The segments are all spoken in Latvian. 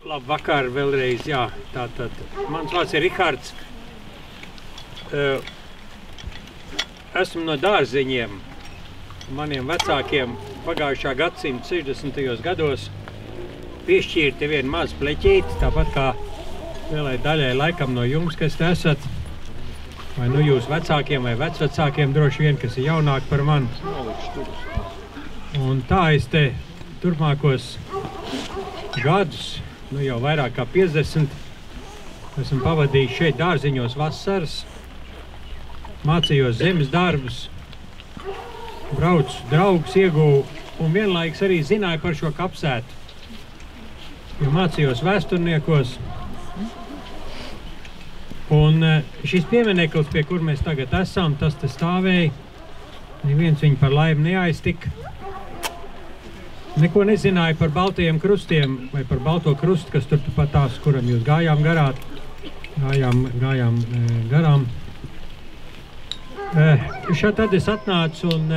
Labvakar vēlreiz, jā. Tātad, mans vārds ir Rihards. Esmu no Dārziņiem. Maniem vecākiem pagājušā gadsimta 60. gados piešķirti vienu mazu pleķīti, tāpat kā lielai daļai laikam no jums, kas te esat. Vai nu jūs vecākiem vai vecvecākiem droši vien, kas ir jaunāki par mani. Un tā es te turpmākos gadus, nu jau vairāk kā 50, esmu pavadījis šeit Dārziņos vasaras, mācījos zemes darbus, braucu draugus, ieguvu un vienlaiks arī zināju par šo kapsētu. Jo mācījos vēsturniekos. Un šis piemineklis, pie kur mēs tagad esam, tas te stāvēja. Neviens viņu par laimi neaiztika. Neko nezināju par baltajiem krustiem vai par balto krustu, kas tur pat tās, kuram jūs gājām garām. Šeit tad es atnācu un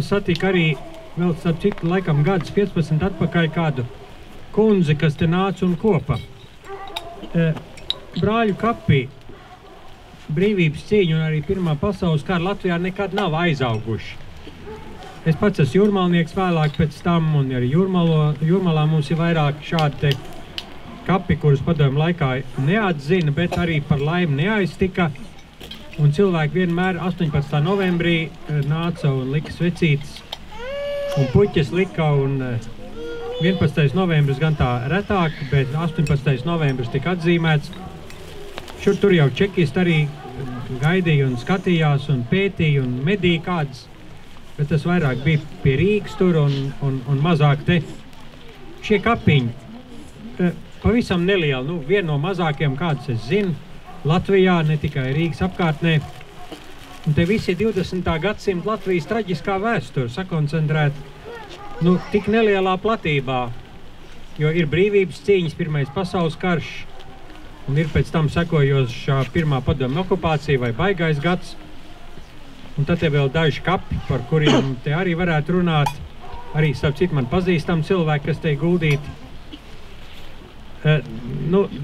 satiku arī vēl starp citu laikam gadus 15 atpakaļ kādu kundzi, kas te nāca un kopa. Brāļu kapi, brīvības cīņu un arī Pirmā pasaules kara Latvijā nekad nav aizauguši. Es pats esmu jūrmalnieks vēlāk pēc tam, un arī Jūrmalā mums ir vairāk šādi te kapi, kurus padomju laikā neatzina, bet arī par laimi neaiztika. Un cilvēki vienmēr 18. novembrī nāca un lika svecītes un puķes lika, un 11. novembris gan tā retāk, bet 18. novembris tika atzīmēts. Šur tur jau čekisti arī gaidīja un skatījās un pētīja un medīja kādas, bet tas vairāk bija pie Rīgas tur un mazāk te. Šie kapiņi pavisam nelieli, nu viena no mazākiem kādas es zinu, Latvijā, ne tikai Rīgas apkārtnē. Un te visi 20. gadsimta Latvijas traģiskā vēsture sakoncentrēta nu, tik nelielā platībā, jo ir brīvības cīņas, Pirmais pasaules karš, un ir pēc tam sekojošā Pirmā padomju okupācija vai baigais gads. Un tad te vēl daži kapi, par kuriem te arī varētu runāt. Arī, starp citu, man pazīstam cilvēki, kas te guldīti.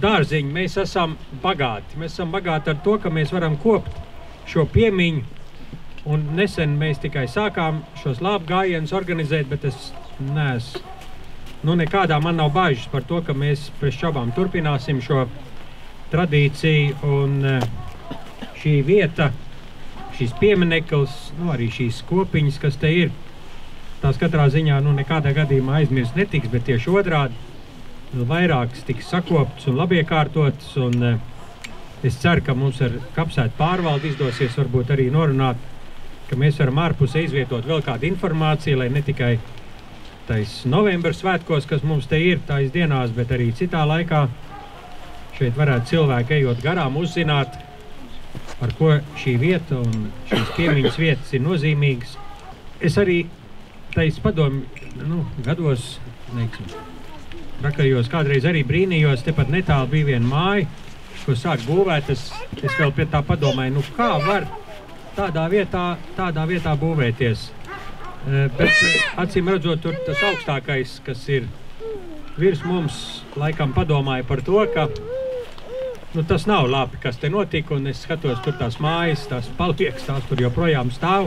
Dārziņi, mēs esam bagāti. Mēs esam bagāti ar to, ka mēs varam kopt šo piemiņu. Un nesen mēs tikai sākām šos lāpu gājienus organizēt, bet es neesmu. Nekādā man nav bažas par to, ka mēs pēc šabām turpināsim šo tradīciju. Un šī vieta, šīs piemineklis, arī šīs kopiņas, kas te ir, tās katrā ziņā nekādā gadījumā aizmirst netiks, bet tieši otrādi. Vairākas tiks sakoptas un labiekārtotas, un es ceru, ka mums ar kapsētu pārvaldi izdosies varbūt arī norunāt, ka mēs varam ārpusē izvietot vēl kādu informāciju, lai ne tikai tais novembra svētkos, kas mums te ir tais dienās, bet arī citā laikā šeit varētu cilvēki ejot garām uzzināt, par ko šī vieta un šīs piemiņas vietas ir nozīmīgas. Es arī tais padomju gados, trakajos kādreiz arī brīnījos, tepat netālu bija viena māja, ko sāk būvēt. Es vēl pie tā padomāju, kā var tādā vietā būvēties. Bet acīm redzot, tur tas augstākais, kas ir virs mums, laikam padomāja par to, ka tas nav labi, kas te notika, un es skatos tur tās mājas, tās paliekas, tās tur joprojām stāv,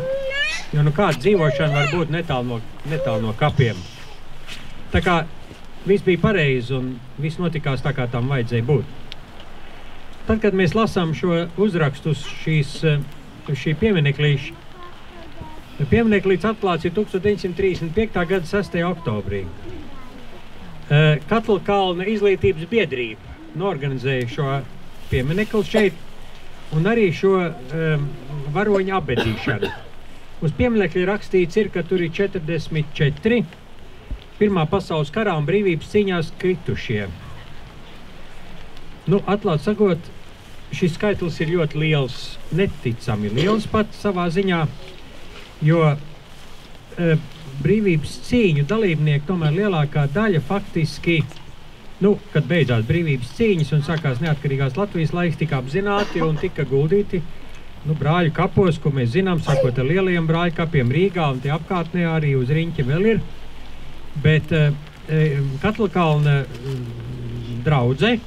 jo kāda dzīvošana var būt netālu no kapiem. Tā kā viss bija pareizi un viss notikās tā, kā tam vajadzēja būt. Tad, kad mēs lasām šo uzrakstu uz šī piemineklīša, piemineklīts atklāts ir 1935. gada 6. oktobrī. Katlkalna izglītības biedrība norganizēja šo pieminekli šeit un arī šo varoņu apbedīšanu. Uz pieminekļa rakstīts ir, ka tur ir 44 Pirmā pasaules karā un brīvības cīņās kritušie. Atklāt sakot, šis skaitlis ir ļoti liels, neticami liels pat savā ziņā, jo brīvības cīņu dalībnieki tomēr lielākā daļa faktiski, kad beidzās brīvības cīņas un sākās neatkarīgās Latvijas laiks, tika apzināti un tika guldīti brāļu kapos, ko mēs zinām, sākot ar lielajiem brāļu kapiem Rīgā un tie apkārtnē arī uz riņķa vēl ir. Bet Katlkalna draudze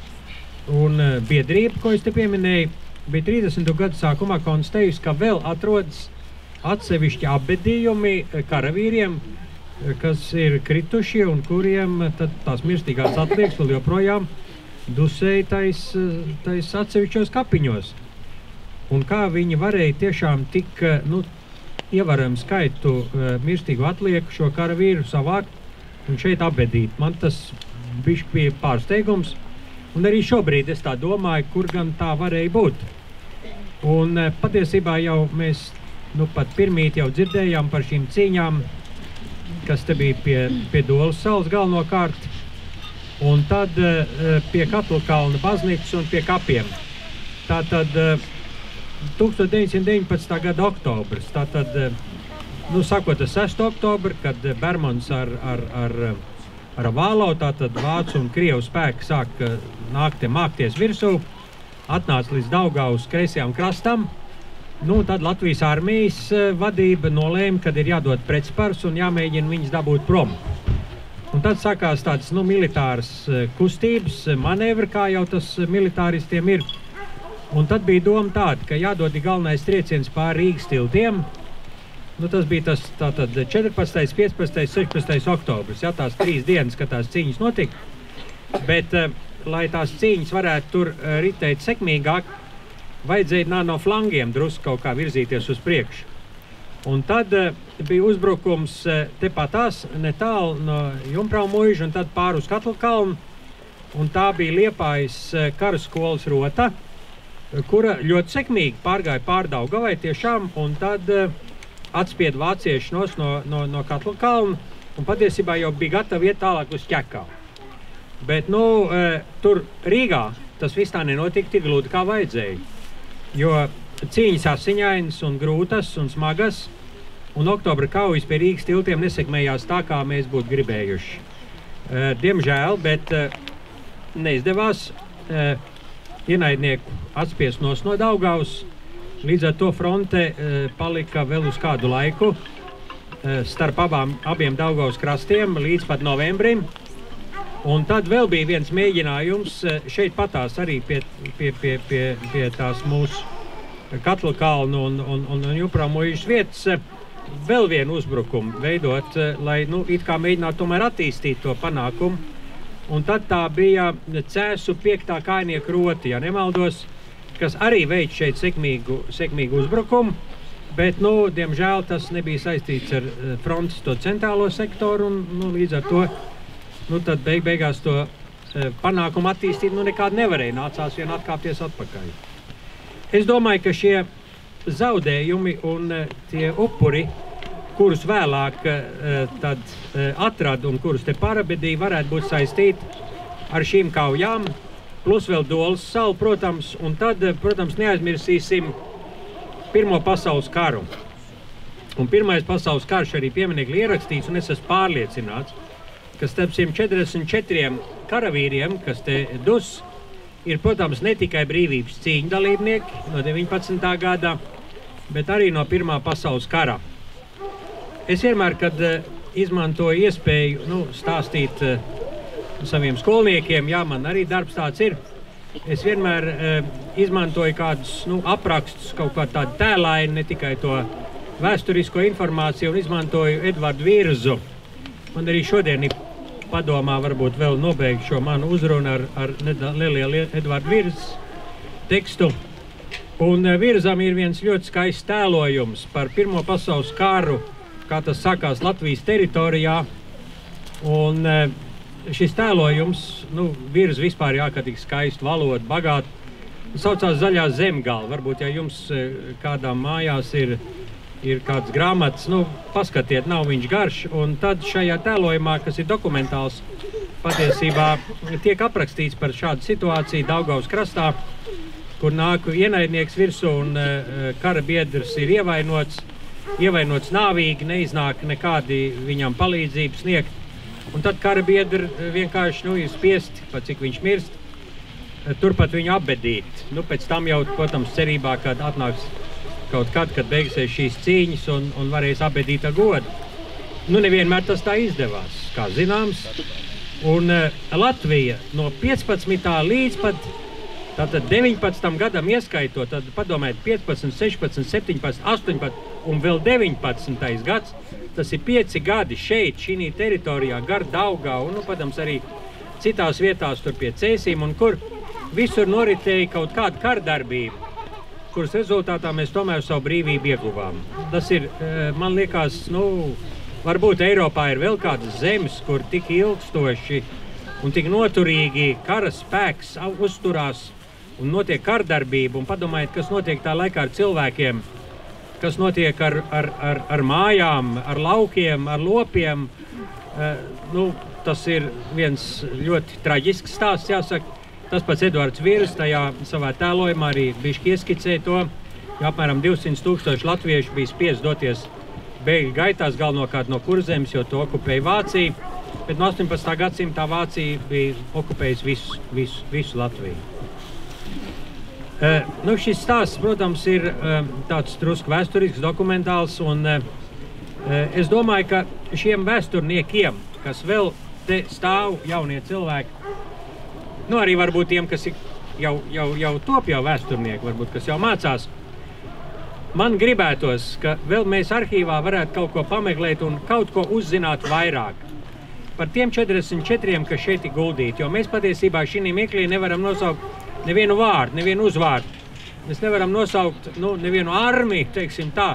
un biedrība, ko es te pieminēju, bija 30. gadu sākumā konstatējusi, ka vēl atrodas atsevišķi apbedījumi karavīriem, kas ir kritušie un kuriem tad tās mirstīgās atliekas vēl joprojām dusēja tais atsevišķos kapiņos. Un kā viņi varēja tiešām tik ievaram skaitu mirstīgu atlieku šo karavīru savākt un šeit apbedīt. Man tas bišķi bija pārsteigums, un arī šobrīd es tā domāju, kur gan tā varēja būt. Un patiesībā jau mēs pat pirmīt jau dzirdējām par šīm cīņām, kas te bija pie Dolas salas galvenokārt, un tad pie Katlkalna baznīcas un pie kapiem. Tātad 1919. gada oktobrs, tātad, sakot 6. oktobru, kad Bermans ar Vālau, tātad vācu un krievu spēki sāk mākties virsū, atnāca līdz Daugavas kreisajām krastam. Tad Latvijas armijas vadība nolēma, kad ir jādod pretspars un jāmēģina viņus dabūt prom. Un tad sākās tādas militāras kustības, manevri, kā jau tas militāristiem ir. Un tad bija doma tāda, ka jādod galvenais trieciens pāri Rīgas tiltiem. Tas bija tas tātad 14., 15., 16. oktobrs, tās 3 dienas, kad tās cīņas notika. Bet, lai tās cīņas varētu tur ritēt sekmīgāk, vajadzēja no flangiem drusku kaut kā virzīties uz priekšu. Un tad bija uzbrukums tepatās netālu no Jumpraumuiža un tad pār uz Katlkalnu. Un tā bija Liepājas karaskolas rota, kura ļoti sekmīgi pārgāja pār Daugavai tiešām, un tad atspied vācieši no Katlkalna un patiesībā jau bija gatavi iet tālāk uz Ķekavu. Bet, tur Rīgā tas viss tā nenotika tik gludi, kā vajadzēja. Jo cīņas asiņainas un grūtas un smagas, un oktobra kaujas pie Rīgas tiltiem nesekmējās tā, kā mēs būtu gribējuši. Diemžēl, bet neizdevās ienaidnieku atspiest no Daugavas. Līdz ar to fronte palika vēl uz kādu laiku starp abiem Daugavas krastiem līdz pat novembrim. Un tad vēl bija viens mēģinājums šeit patās arī pie tās mūsu Katlkalnu un Jumpraumuižas vietas vēl vienu uzbrukumu veidot, lai it kā mēģinātu tomēr attīstīt to panākumu. Un tad tā bija Cēsu 5. kājnieku rota, ja nemaldos, kas arī veic šeit sekmīgu uzbrukumu, bet, diemžēl tas nebija saistīts ar frontes to centrālo sektoru, un līdz ar to, tad beigās to panākumu attīstīt, nekādu nevarēja, nācās vien atkāpties atpakaļ. Es domāju, ka šie zaudējumi un tie upuri, kurus vēlāk tad atrada un kurus te parabedīja, varētu būt saistīti ar šīm kaujām, plus vēl Dolas salu, protams, un tad, protams, neaizmirsīsim Pirmo pasaules karu. Un Pirmais pasaules karš arī pieminekli ierakstīts, un es esmu pārliecināts, ka starp 144 karavīriem, kas te dus, ir, protams, ne tikai brīvības cīņu dalībnieki no 19. gadā, bet arī no Pirmā pasaules kara. Es vienmēr, kad izmantoju iespēju stāstīt saviem skolniekiem, man arī darbs tāds ir, es vienmēr izmantoju kādus aprakstus, kaut kā tādu tēlaini, ne tikai to vēsturisko informāciju, un izmantoju Edvardu Virzu. Man arī šodien ir padomā varbūt vēl nobeigt šo manu uzrunu ar nelielu Edvardu Virzes tekstu. Un Virzam ir viens ļoti skaists tēlojums par Pirmo pasaules karu, kā tas sākās Latvijas teritorijā. Un šis tēlojums, Virz vispār jākatīgi skaistu valodu, bagātu, saucās Zaļā zemgala. Varbūt, ja jums kādām mājās ir kāds grāmatas, paskatiet, nav viņš garš. Un tad šajā tēlojumā, kas ir dokumentāls, patiesībā tiek aprakstīts par šādu situāciju Daugavas krastā, kur nāk ienaidnieks virsū un kara biedrs ir ievainots nāvīgi, neiznāk nekādi viņam palīdzību sniegt. Un tad kara biedri vienkārši ir spiesti, pat cik viņš mirst, turpat viņu apbedīt. Pēc tam jau, protams, cerībā, kad atnāks kaut kad beigsies šīs cīņas un varēs apbedīt ar godu. Nevienmēr tas tā izdevās. Kā zināms, Un Latvija no 15. līdz pat tātad 19. gadam ieskaitot, tad padomājiet 15, 16, 17, 18 un vēl 19. gads, tas ir 5 gadi šeit, šī teritorijā, gar Daugava un, protams, arī citās vietās tur pie Cēsīm, un kur visur noritēja kaut kāda kardarbība, kuras rezultātā mēs tomēr savu brīvību ieguvām. Tas ir, man liekas, varbūt Eiropā ir vēl kādas zemes, kur tik ilgstoši un tik noturīgi kara spēks uzturās un notiek kardarbība, un padomājiet, kas notiek tā laikā ar cilvēkiem, kas notiek ar mājām, ar laukiem, ar lopiem. Tas ir viens ļoti traģisks stāsts, jāsaka. Tas pats Eduards Virs tajā savā tēlojumā arī bišķi ieskicēja to, jo apmēram 200,000 latviešu bija spiest doties bēgļu gaitās, galvenokārt no Kurzemes, jo to okupēja Vācija, bet no 18. gadsimta Vācija bija okupējusi visu Latviju. Šis stāsts, protams, ir tāds drusku vēsturisks, dokumentāls, un es domāju, ka šiem vēsturniekiem, kas vēl te stāv jaunie cilvēki, arī varbūt tiem, kas jau top jau vēsturnieki, varbūt, kas jau mācās, man gribētos, ka vēl mēs arhīvā varētu kaut ko pameklēt un kaut ko uzzināt vairāk par tiem 44, kas šeit ir guldīti, jo mēs patiesībā šī mieklī nevaram nosaukt nevienu vārdu, nevienu uzvārdu. Mēs nevaram nosaukt nevienu armiju, teiksim tā,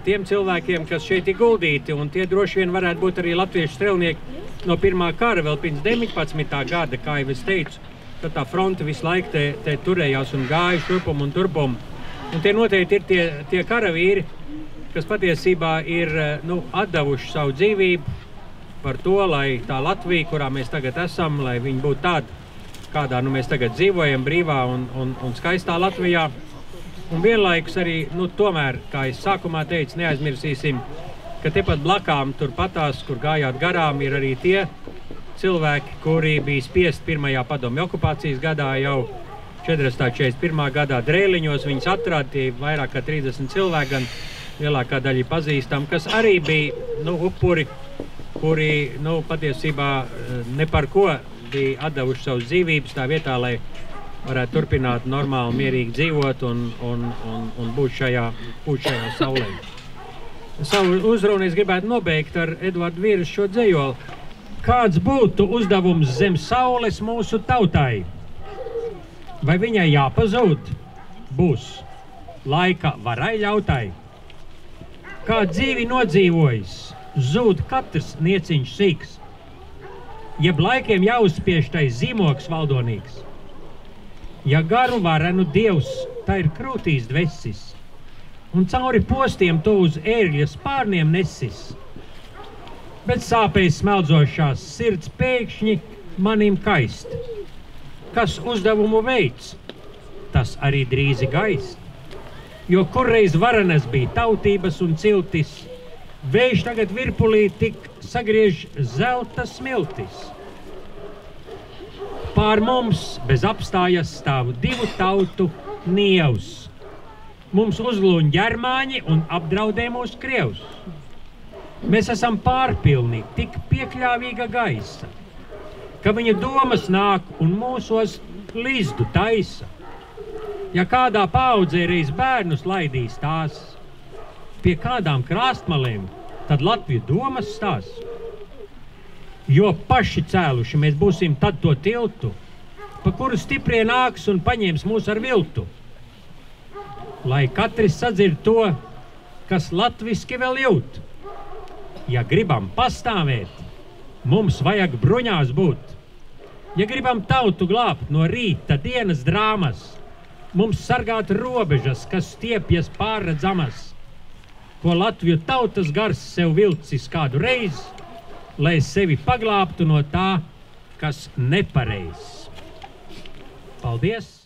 tiem cilvēkiem, kas šeit ir guldīti, un tie droši vien varētu būt arī latviešu strelnieki no pirmā kara, vēl pirms 19. gada, kā jau es teicu, tad tā fronte visu laiku te turējās un gāja šurpum un turpum. Un tie noteikti ir tie karavīri, kas patiesībā ir atdevuši savu dzīvību par to, lai tā Latvija, kurā mēs tagad esam, lai viņi būtu tāda, kādā mēs tagad dzīvojam, brīvā un skaistā Latvijā. Un vienlaikus arī, tomēr, kā es sākumā teicu, neaizmirsīsim, ka tepat blakām turpatās, kur gājāt garām, ir arī tie cilvēki, kuri bija spiest pirmajā padomju okupācijas gadā, jau 41. gadā Drēliņos viņus atrada, tie vairāk kā 30 cilvēki, gan lielākā daļa pazīstam, kas arī bija upuri, kuri patiesībā ne par ko bija atdevuši savus dzīvības tā vietā, lai varētu turpināt normāli, mierīgi dzīvot un būt šajā saulē. Savu uzrunu es gribētu nobeigt ar Eduardu Vīru šo dzejoli. Kāds būtu uzdevums zem saules mūsu tautai? Vai viņai jāpazūd? Būs. Laika varai ļautai. Kā dzīvi nodzīvojis, zūd katrs nieciņš sīks. Jeb laikiem jāuzspiež tai zīmoks valdonīgs. Ja garu varenu dievs, tā ir krūtīs dvesis, un cauri postiem to uz ērgļa spārniem nesis. Bet sāpēs smeldzošās sirds pēkšņi manim kaist. Kas uzdevumu veids, tas arī drīzi gaist. Jo kurreiz varenas bija tautības un ciltis, vējš tagad virpulī tik sagriež zelta smiltis. Pār mums bez apstājas stāv divu tautu nievs. Mums uzglūņ ģermāņi un apdraudē mūs krievs. Mēs esam pārpilni tik piekļāvīga gaisa, ka viņa domas nāk un mūsos lizdu taisa. Ja kādā paaudzē reiz bērnus laidīs tās, pie kādām krāstmalēm, tad Latviju domas stās. Jo paši cēluši mēs būsim tad to tiltu, pa kuru stiprie nāks un paņems mūs ar viltu. Lai katrs sadzird to, kas latviski vēl jūt. Ja gribam pastāvēt, mums vajag bruņās būt. Ja gribam tautu glābt no rīta dienas drāmas, mums sargāt robežas, kas stiepjas pārredzamas. Ko Latviju tautas gars sev vilcis kādu reizi, lai sevi paglābtu no tā, kas nepareiz. Paldies!